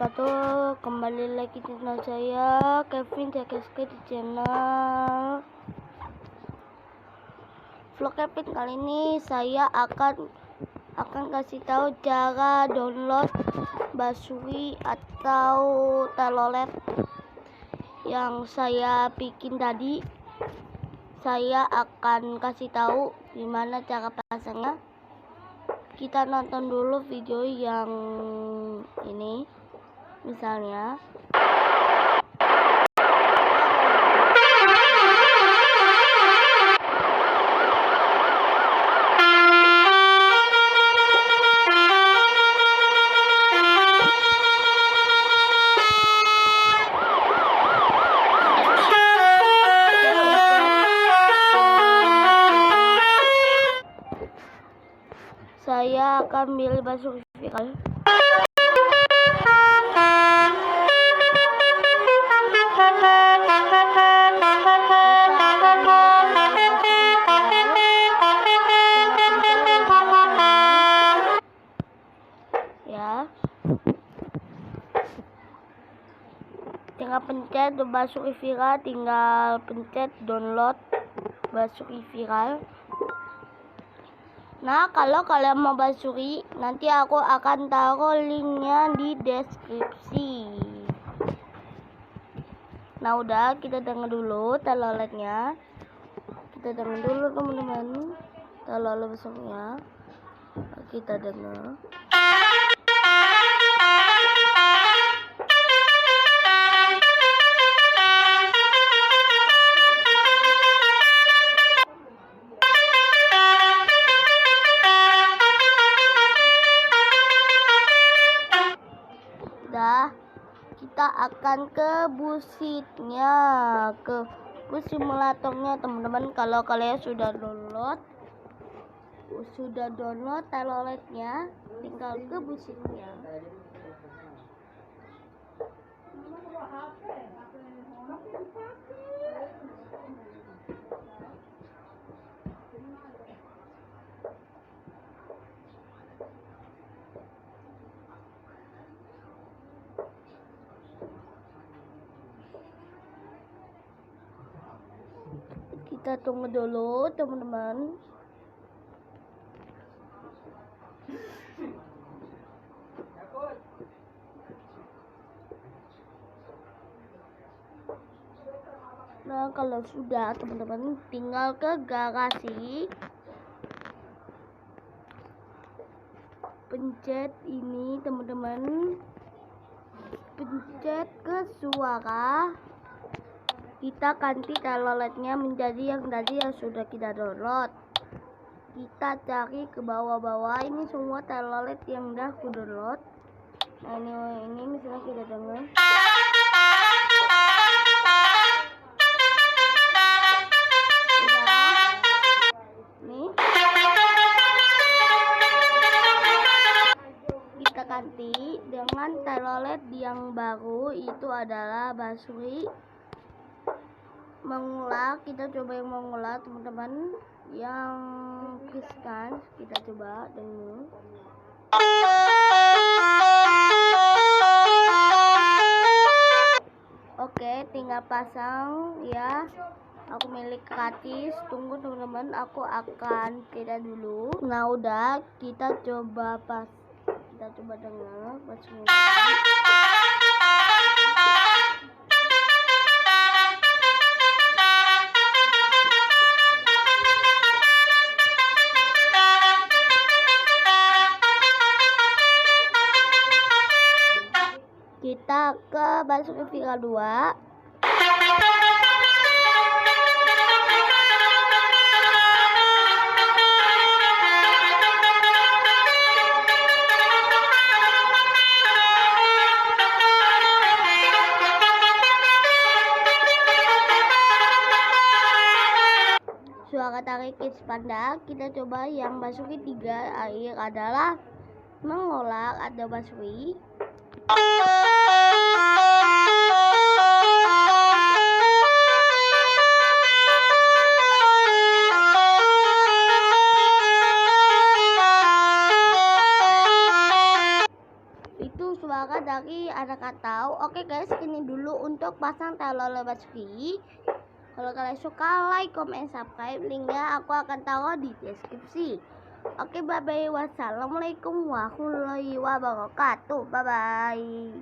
wabarakatuh. Kembali lagi di channel saya, Kevin CKSK, di channel vlog Kevin. Kali ini saya akan kasih tahu cara download Basui atau telolet yang saya bikin tadi. Saya akan kasih tahu gimana cara pasangnya. Kita nonton dulu video yang ini, misalnya. Saya akan pilih Basui viral. Ya, tinggal pencet Basui viral, tinggal pencet download Basui viral. Nah, kalau kalian mau Basui, nanti aku akan taruh linknya di deskripsi. Nah, udah, kita denger dulu teloletnya. Kita denger dulu teman-teman, telolet besarnya. Kita denger. Kita akan ke busitnya, ke bus simulatornya teman-teman. Kalau kalian sudah download teloletnya, tinggal ke busitnya. Kita tunggu dulu teman-teman. Nah, kalau sudah teman-teman, tinggal ke garasi, pencet ini teman-teman, pencet ke suara. Kita ganti teloletnya menjadi yang tadi yang sudah kita download. Kita cari ke bawah-bawah, ini semua telolet yang udah aku download. Nah, ini misalnya kita dengar. Nih. Kita ganti dengan telolet yang baru, itu adalah Basui mengulang. Kita coba yang mengulang teman-teman, yang riskan. Kita coba dengar. Oke, tinggal pasang ya. Aku milik gratis. Tunggu teman-teman, aku akan tidak dulu. Nah, udah, kita coba dengar Basui. Kita ke Basui viral 2. Suara tarik kids panda. Kita coba yang Basui 3. Air adalah mengolah, ada Basui. Itu suara dari ada tahu. Oke guys, ini dulu untuk pasang telolet Basuki. Kalau kalian suka, like, comment, subscribe. Linknya aku akan taruh di deskripsi. Oke, bye bye. Wassalamualaikum warahmatullahi wabarakatuh. Bye bye.